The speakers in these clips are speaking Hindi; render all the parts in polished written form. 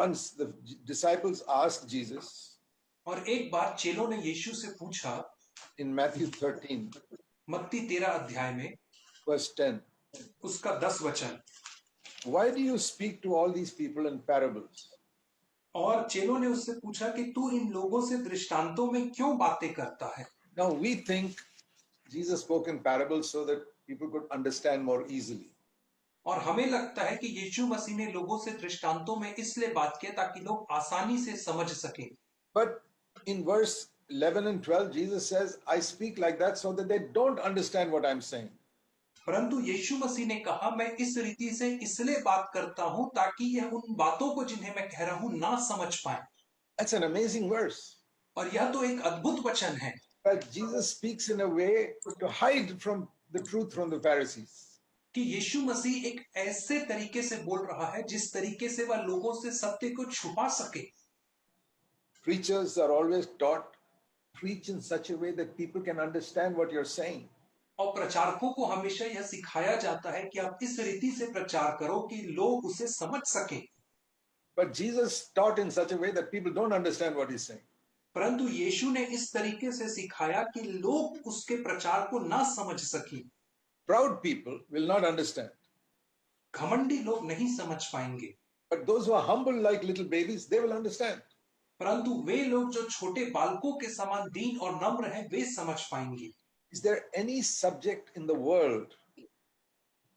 once the disciples asked Jesus और एक बार चेलों ने यीशु से पूछा in Matthew 13, मत्ती 13 अध्याय में verse 10, उसका 10 वचन, why do you speak to all these people in parables? और चेलों ने उससे पूछा कि तू इन लोगों से दृष्टांतों में क्यों बातें करता है। Now we think Jesus spoke in parables so that people could understand more easily. और हमें लगता है कि यीशु मसीह ने लोगों से दृष्टांतों में इसलिए बात किया ताकि लोग आसानी से समझ सकें। But in verse 11 and 12, Jesus says, I speak like that so that they don't understand what I'm saying. परंतु यीशु मसीह ने कहा, मैं इस रीति से इसलिए बात करता हूं ताकि यह उन बातों को जिन्हें मैं कह रहा हूं ना समझ पाए। That's an amazing verse. और यह तो एक अद्भुत वचन है। But Jesus speaks in a way to hide from the truth from the Pharisees. कि यीशु मसीह एक ऐसे तरीके से बोल रहा है जिस तरीके से वह लोगों से सत्य को छुपा सके। Preachers are always taught, preach in such a way that people can understand what you're saying. और प्रचारकों को हमेशा यह सिखाया जाता है कि आप इस रीति से प्रचार करो कि लोग उसे समझ सकें। But Jesus taught in such a way that people don't understand what he's saying. परंतु यीशु ने इस तरीके से सिखाया कि लोग उसके प्रचार को ना समझ सकें। Proud people will not understand. घमंडी लोग नहीं समझ पाएंगे। But those who are humble like little babies, they will understand. परंतु वे लोग जो छोटे बालकों के समान दीन और नम्र हैं, वे समझ पाएंगे। Is there any subject in the world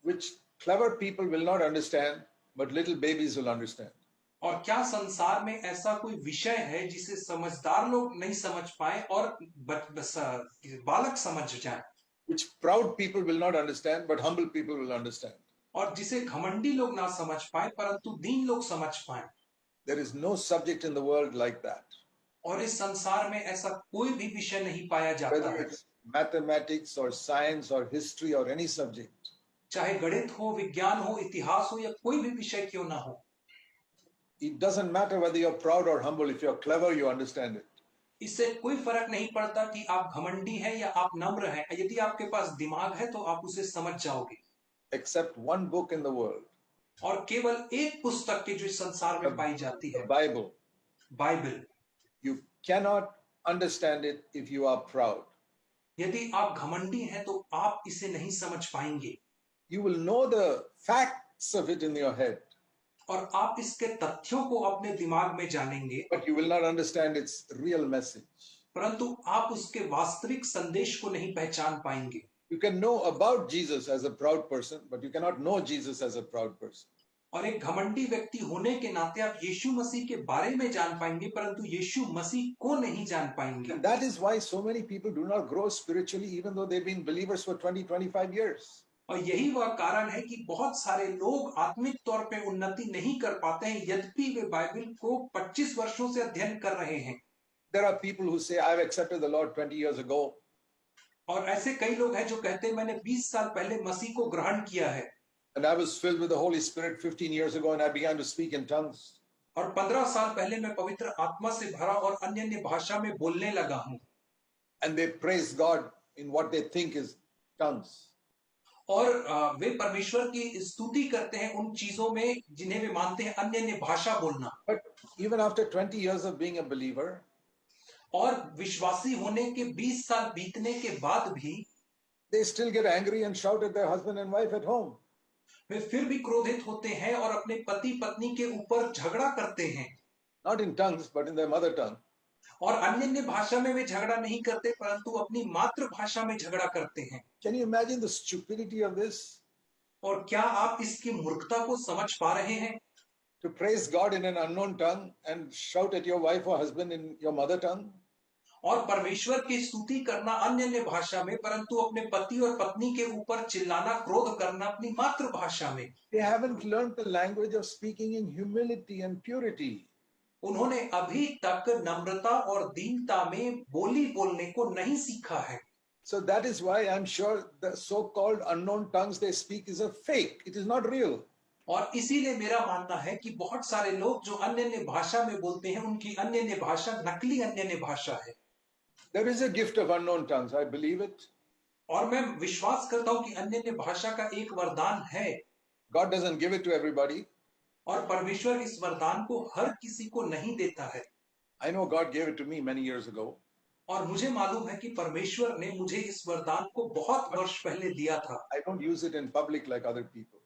which clever people will not understand, but little babies will understand? और क्या संसार में ऐसा कोई विषय है जिसे समझदार लोग नहीं समझ पाए और बालक समझ जाए? Which proud people will not understand, but humble people will understand. और जिसे घमंडी लोग ना समझ पाए परंतु दीन लोग समझ पाए। There is no subject in the world like that. और इस संसार में ऐसा कोई भी विषय नहीं पाया जाता Whether है। it's mathematics or science or history or any subject. चाहे गणित हो, विज्ञान हो, इतिहास हो या कोई भी विषय क्यों ना हो। It doesn't matter whether you're proud or humble. If you're clever, you understand it. इससे कोई फर्क नहीं पड़ता कि आप घमंडी हैं या आप नम्र हैं। यदि आपके पास दिमाग है तो आप उसे समझ जाओगे। Except one book in the world. और केवल एक पुस्तक की जो इस संसार में पाई जाती है, The Bible. Bible. You cannot understand it if you are proud. यदि आप घमंडी हैं तो आप इसे नहीं समझ पाएंगे। You will know the facts of it in your head, और आप इसके तथ्यों को अपने दिमाग में जानेंगे, but you will not understand its real message. परंतु आप उसके वास्तविक संदेश को नहीं पहचान पाएंगे। You can know about Jesus as a proud person, but you cannot know Jesus as a proud person. और एक घमंडी व्यक्ति होने के नाते आप यीशु मसीह के बारे में जान पाएंगे परंतु यीशु मसीह को नहीं जान पाएंगे। And that is why so many people do not grow spiritually even though they've been believers for 20-25 years. और यही वह कारण है कि बहुत सारे लोग आत्मिक तौर पे उन्नति नहीं कर पाते हैं यद्यपि वे बाइबल को 25 वर्षों से अध्ययन कर रहे हैं। There are people who say, I've accepted the Lord 20 years ago. और ऐसे कई लोग हैं जो कहते हैं मैंने 20 साल पहले मसीह को ग्रहण किया है। And I was filled with the Holy Spirit 15 years ago and I began to speak in tongues. और 15 साल पहले मैं पवित्र आत्मा से भरा और अन्य भाषा में बोलने लगा हूं। And they praise God in what they think is tongues. और वे परमेश्वर की स्तुति करते हैं उन चीजों में जिन्हें वे मानते हैं अन्य भाषा बोलना। But even after 20 years of being a believer, और विश्वासी होने के 20 साल बीतने के बाद भी they still get angry and shout at their husband and wife at home. वे फिर भी क्रोधित होते हैं और अपने पति पत्नी के ऊपर झगड़ा करते हैं। Not in tongues, but in their mother tongue. और अन्य भाषा में वे झगड़ा नहीं करते परंतु अपनी मातृभाषा में झगड़ा करते हैं। Can you imagine the stupidity of this? और क्या आप इसकी मूर्खता को समझ पा रहे हैं? To praise God in an unknown tongue and shout at your wife or husband in your mother tongue? और परमेश्वर की स्तुति करना अन्य भाषा में परंतु अपने पति और पत्नी के ऊपर चिल्लाना, क्रोध करना अपनी मातृभाषा में। They haven't learned the language of speaking in humility and purity. उन्होंने अभी तक नम्रता और दीनता में बोली बोलने को नहीं सीखा है। So that is why I'm sure the so-called unknown tongues they speak is a fake. It is not real. और इसीलिए मेरा मानना है कि बहुत सारे लोग जो अन्य भाषा में बोलते हैं उनकी अन्य भाषा नकली अन्य भाषा है। There is a gift of unknown tongues. I believe it. और मैं विश्वास करता हूं कि अन्य भाषा का एक वरदान है। God doesn't give it to everybody. और परमेश्वर इस वरदान को हर किसी को नहीं देता है। I know God gave it to me many years ago, और मुझे मालूम है कि परमेश्वर ने मुझे इस वरदान को बहुत वर्ष पहले दिया था, I don't use it in public like other people.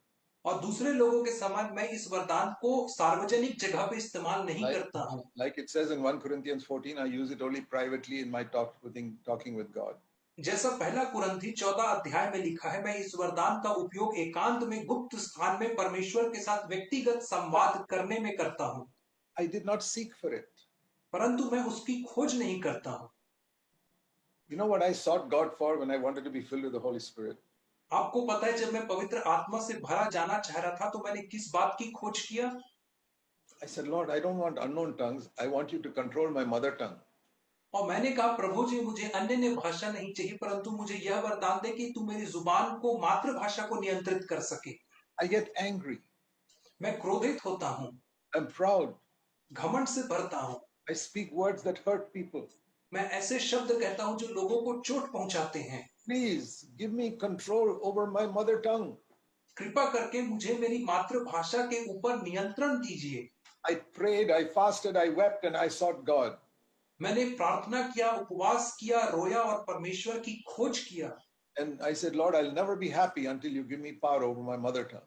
और दूसरे लोगों के समान मैं इस वरदान को सार्वजनिक जगह पे इस्तेमाल नहीं Like, करता हूँ। like it says in 1 Corinthians 14, I use it only privately in my talking with God. जैसा पहला कुरिन्थी 14 अध्याय में लिखा है, मैं इस वरदान का उपयोग एकांत में गुप्त स्थान में परमेश्वर के साथ व्यक्तिगत संवाद करने में करता हूँ, I did not seek for it. परंतु मैं उसकी खोज नहीं करता हूँ। You know what I sought God for when I wanted to be filled with the Holy Spirit? आपको पता है, जब मैं पवित्र आत्मा से भरा जाना चाह रहा था तो मैंने किस बात की खोज किया? I said, Lord, I don't want unknown tongues. I want you to control my mother tongue. और मैंने कहा, प्रभु जी, मुझे अन्य भाषा नहीं चाहिए, परंतु मुझे यह वरदान दे कि तू मेरी जुबान को, मातृभाषा को नियंत्रित कर सके। I get angry. मैं क्रोधित होता हूँ, I'm proud. घमंड से भरता हूँ, I speak words that hurt people. मैं ऐसे शब्द कहता हूँ जो लोगों को चोट पहुंचाते हैं। Please give me control over my mother tongue. कृपा करके मुझे मेरी मातृभाषा के ऊपर नियंत्रण दीजिए। I prayed, I fasted, I wept, and I sought God. मैंने प्रार्थना किया, उपवास किया, रोया और परमेश्वर की खोज किया। And I said, Lord, I'll never be happy until you give me power over my mother tongue.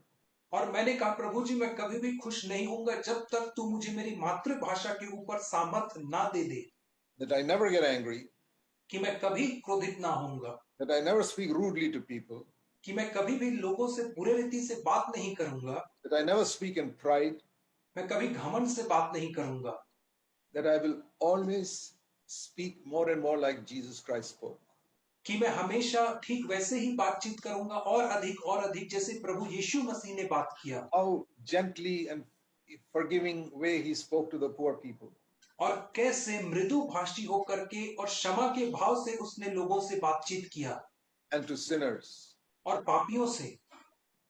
और मैंने कहा, प्रभु जी, मैं कभी भी खुश नहीं होऊंगा जब तक तू मुझे मेरी मातृभाषा के ऊपर सामर्थ्य ना दे दे। That I never get angry. कि मैं कभी क्रोधित ना होऊंगा। That I never speak rudely to people. कि मैं कभी भी लोगों से बुरे रीति से बात नहीं करूंगा। That I never speak in pride. मैं कभी घमंड से बात नहीं करूंगा। That I will always speak more and more like Jesus Christ spoke. कि मैं हमेशा ठीक वैसे ही बातचीत करूंगा और अधिक जैसे प्रभु यीशु मसीह ने बात किया। How gently and forgiving way he spoke to the poor people. और कैसे मृदु भाषी होकर के और क्षमा के भाव से उसने लोगों से बातचीत किया। And to sinners. और पापियों से।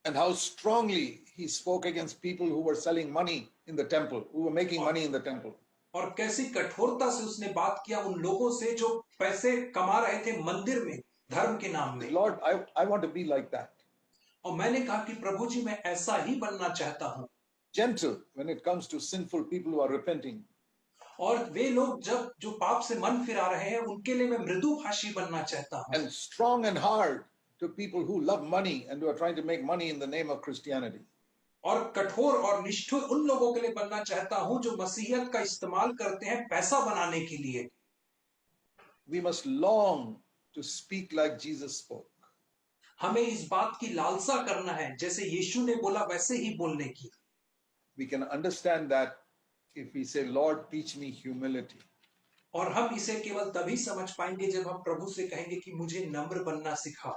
And how strongly he spoke against people who were selling money in the temple, who were making money in the temple. और कैसी कठोरता से उसने बात किया उन लोगों से जो पैसे कमा रहे थे मंदिर में धर्म के नाम में। Lord, I want to be like that. और मैंने कहा कि प्रभु जी, मैं ऐसा ही बनना चाहता हूँ। Gentle when it comes to sinful people who are repenting. और वे लोग जो पाप से मन फिरा रहे हैं उनके लिए मैं मृदु भाषी बनना चाहता हूँ। And strong and hard to people who love money and who are trying to make money in the name of Christianity. और कठोर और निष्ठुर उन लोगों के लिए बनना चाहता हूं जो मसीहत का इस्तेमाल करते हैं पैसा बनाने के लिए। We must long to speak like Jesus spoke. हमें इस बात की लालसा करना है जैसे यीशु ने बोला वैसे ही बोलने की। We can understand that if we say, Lord, teach me humility. और हम इसे केवल तभी समझ पाएंगे जब हम प्रभु से कहेंगे कि मुझे नम्र बनना सिखा।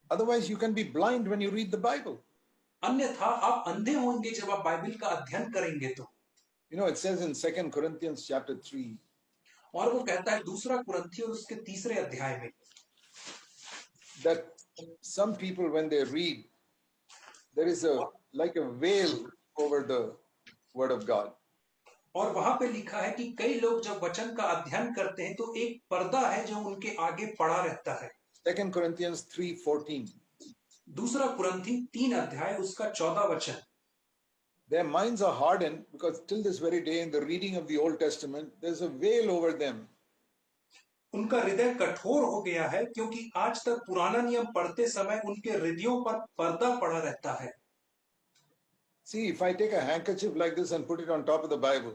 Otherwise, you can be blind when you read the Bible. अन्यथा आप अंधे होंगे जब आप बाइबल का अध्ययन करेंगे तो। You know, it says in 2 Corinthians chapter 3. और वो कहता है दूसरा कुरिन्थी और उसके तीसरे अध्याय में that some people when they read, there is like a veil over the word of God. और वहां पे लिखा है कि कई लोग जब वचन का अध्ययन करते हैं तो एक पर्दा है जो उनके आगे पड़ा रहता है। 2 Corinthians 3:14. दूसरा कुरिन्थी 3 अध्याय उसका 14 वचन। Their minds are hardened because till this very day in the reading of the Old Testament, there's a veil over them. उनका हृदय कठोर हो गया है क्योंकि आज तक पुराना नियम पढ़ते समय उनके हृदयों पर पर्दा पड़ा रहता है। See, if I take a handkerchief like this and put it on top of the Bible,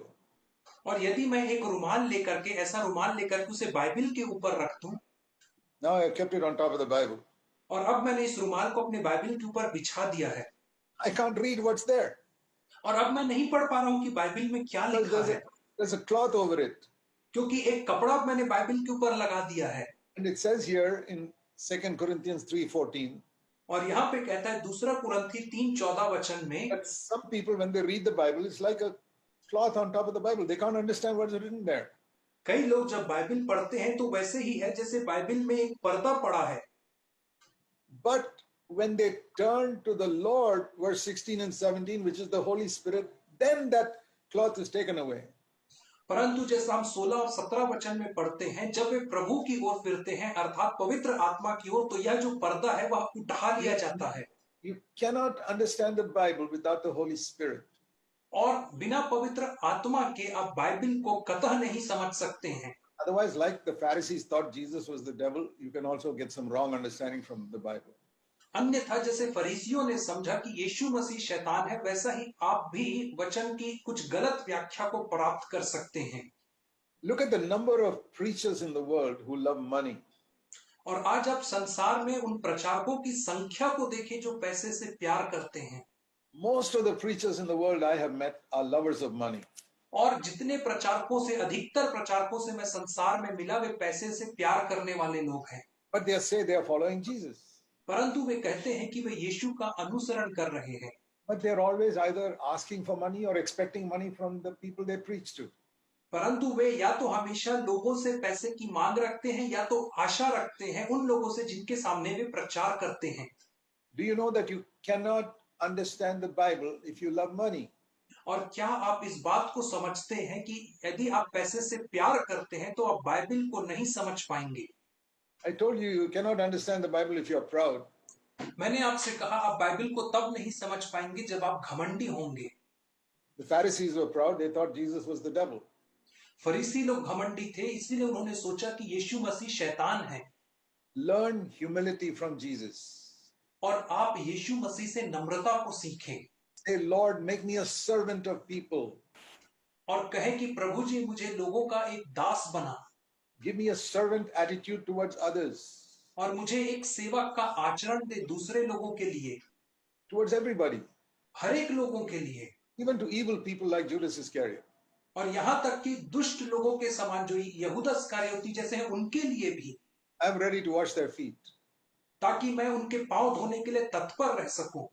और यदि मैं एक रुमाल लेकर के ऐसा रुमाल लेकर के उसे बाइबल के ऊपर रख दूं, now I have kept it on top of the Bible. और अब मैंने इस रुमाल को अपने बाइबल के ऊपर बिछा दिया है। I can't read what's there. और अब मैं नहीं पढ़ पा रहा हूं कि बाइबल में क्या लिखा है। There's a cloth over it. क्योंकि एक कपड़ा मैंने बाइबल के ऊपर लगा दिया है। And it says here in 2 Corinthians 3:14. और यहाँ पे कहता है दूसरा कुरिन्थी 3:14 वचन में that some people when they read the Bible, it's like a cloth on top of the Bible. They can't understand what's written there. कई लोग जब बाइबल पढ़ते हैं तो वैसे ही है जैसे बाइबल में एक पर्दा पड़ा है। But when they turn to the Lord, verse 16 and 17, which is the Holy Spirit, then that cloth is taken away. परंतु जैसा हम 16 और 17 वचन में पढ़ते हैं, जब वे प्रभु की ओर फिरते हैं अर्थात पवित्र आत्मा की ओर, तो यह जो पर्दा है वह उठा लिया जाता है। You cannot understand the Bible without the Holy Spirit. और बिना पवित्र आत्मा के आप बाइबल को कतः नहीं समझ सकते हैं। Otherwise, like the Pharisees thought Jesus was the devil, you can also get some wrong understanding from the Bible. अन्यथा जैसे फरीसियों ने समझा कि यीशु मसीह शैतान है, वैसा ही आप भी वचन की कुछ गलत व्याख्या को प्राप्त कर सकते हैं। Look at the number of preachers in the world who love money. और आज आप संसार में उन प्रचारकों की संख्या को देखें जो पैसे से प्यार करते हैं। Most of the preachers in the world I have met are lovers of money. और जितने प्रचारकों से, अधिकतर प्रचारकों से मैं संसार में मिला, वे पैसे से प्यार करने वाले लोग हैं। But they say they are following Jesus. परंतु वे कहते हैं कि वे यीशु का अनुसरण कर रहे हैं। But they are always either asking for money or expecting money from the people they preach to. परंतु वे या तो हमेशा लोगों से पैसे की मांग रखते हैं या तो आशा रखते हैं उन लोगों से जिनके सामने वे प्रचार करते हैं। Do you know that you cannot understand the Bible if you love money? और क्या आप इस बात को समझते हैं कि यदि आप पैसे से प्यार करते हैं तो आप बाइबल को नहीं समझ पाएंगे। I told you you cannot understand the Bible if you are proud. मैंने आपसे कहा आप बाइबल को तब नहीं समझ पाएंगे जब आप घमंडी होंगे। The Pharisees were proud. They thought Jesus was the devil. फरीसी लोग घमंडी थे, इसलिए उन्होंने सोचा कि यीशु मसीह शैतान है। Learn humility from Jesus. और आप यीशु मसीह से नम्रता को सीखें। Say, Lord, make me a servant of people. और कहे कि प्रभु जी मुझे लोगों का एक दास बना। Give me a servant attitude towards others. और मुझे एक सेवक का आचरण दे दूसरे लोगों के लिए, Towards everybody. हर एक लोगों के लिए, Even to evil people like Judas Iscariot. और यहां तक कि दुष्ट लोगों के समान जो यहूदा इस्करियोती जैसे हैं उनके लिए भी। I am ready to wash their feet. ताकि मैं उनके पांव धोने के लिए तत्पर रह सकूं।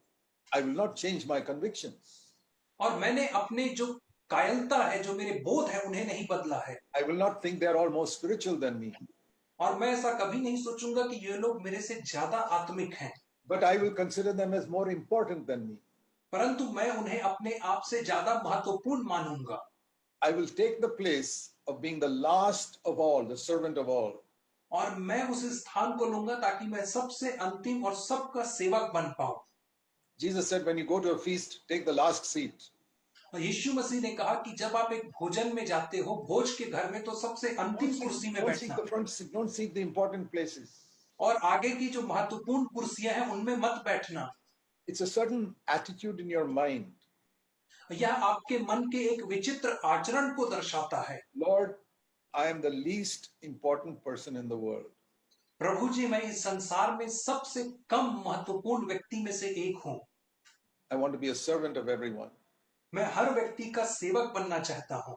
I will not change my convictions. और मैंने अपने जो कायरता है, जो मेरे बोध है, उन्हें नहीं बदला है। I will not think they are all more spiritual than me. और मैं ऐसा कभी नहीं सोचूंगा कि ये लोग मेरे से ज्यादा आत्मिक हैं। But I will consider them as more important than me. परंतु मैं उन्हें अपने आप से ज्यादा महत्वपूर्ण मानूंगा। I will take the place of being the last of all, the servant of all. और मैं उस स्थान को लूंगा ताकि मैं सबसे अंतिम और सबका सेवक बन पाऊं। Jesus said, when you go to a feast, take the last seat. और यीशु मसीह ने कहा कि जब आप एक भोजन में जाते हो, भोज के घर में, तो सबसे अंतिम कुर्सी में Don't seek बैठना। the front seat. Don't seek the important places. और आगे की जो महत्वपूर्ण कुर्सियां हैं उनमें मत बैठना। It's a certain attitude in your mind. यह आपके मन के एक विचित्र आचरण को दर्शाता है। Lord, I am the least important person in the world. प्रभु जी, मैं इस संसार में सबसे कम महत्वपूर्ण व्यक्ति में से एक हूं। I want to be a servant of everyone. मैं हर व्यक्ति का सेवक बनना चाहता हूं।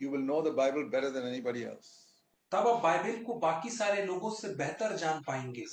You will know the Bible better than anybody else. तब आप बाइबल को बाकी सारे लोगों से बेहतर जान पाएंगे।